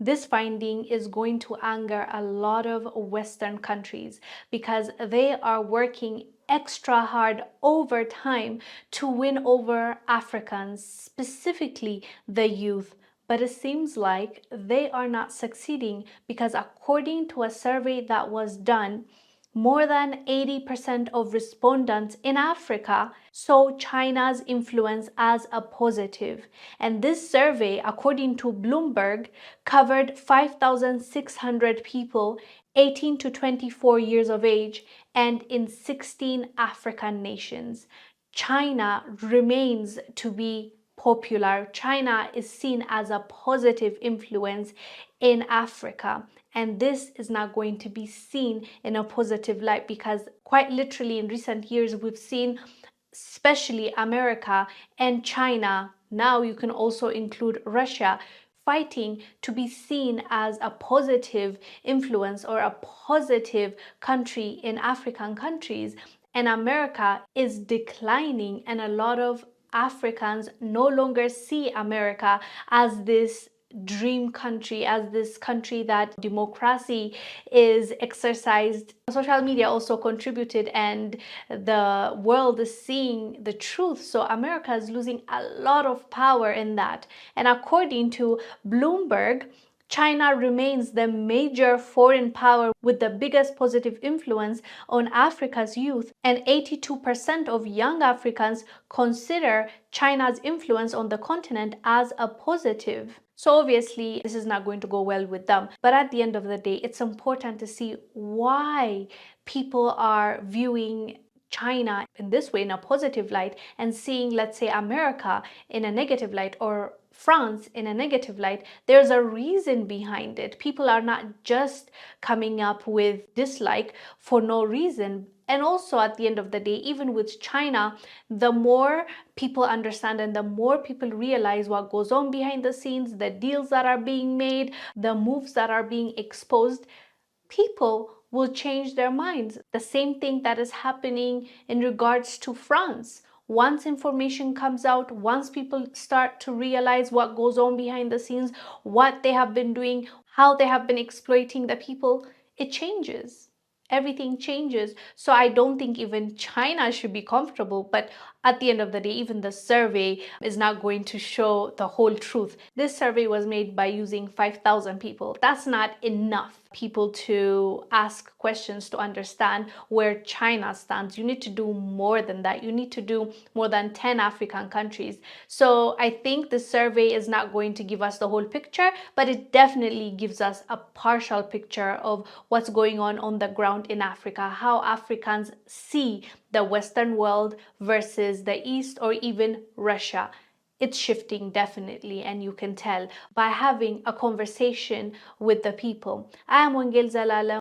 This finding is going to anger a lot of Western countries because they are working extra hard over time to win over Africans, specifically the youth. But it seems like they are not succeeding because, according to a survey that was done, more than 80% of respondents in Africa saw China's influence as a positive. And this survey, according to Bloomberg, covered 5,600 people 18 to 24 years of age and in 16 African nations. China remains to be popular. China is seen as a positive influence in Africa. And this is not going to be seen in a positive light because, quite literally, in recent years, we've seen especially America and China, now you can also include Russia, fighting to be seen as a positive influence or a positive country in African countries. And America is declining, and a lot of Africans no longer see America as this dream country, as this country that democracy is exercised. Social media also contributed, and the world is seeing the truth. So America is losing a lot of power in that. And according to Bloomberg, China remains the major foreign power with the biggest positive influence on Africa's youth, and 82% of young Africans consider China's influence on the continent as a positive. So obviously, this is not going to go well with them. But at the end of the day, it's important to see why people are viewing China in this way, in a positive light, and seeing, let's say, America in a negative light, or France in a negative light. There's a reason behind it. People are not just coming up with dislike for no reason. And also, at the end of the day, even with China, the more people understand and the more people realize what goes on behind the scenes, the deals that are being made, the moves that are being exposed, people will change their minds. The same thing that is happening in regards to France. Once information comes out, once people start to realize what goes on behind the scenes, what they have been doing, how they have been exploiting the people, it changes. Everything changes. So I don't think even China should be comfortable. But at the end of the day, even the survey is not going to show the whole truth. This survey was made by using 5,000 people. That's not enough people to ask questions to understand where China stands. You need to do more than that. You need to do more than 10 African countries. So I think the survey is not going to give us the whole picture, but it definitely gives us a partial picture of what's going on the ground in Africa, how Africans see the Western world versus the East or even Russia. It's shifting definitely, and you can tell by having a conversation with the people. I am Wongel Zelalem.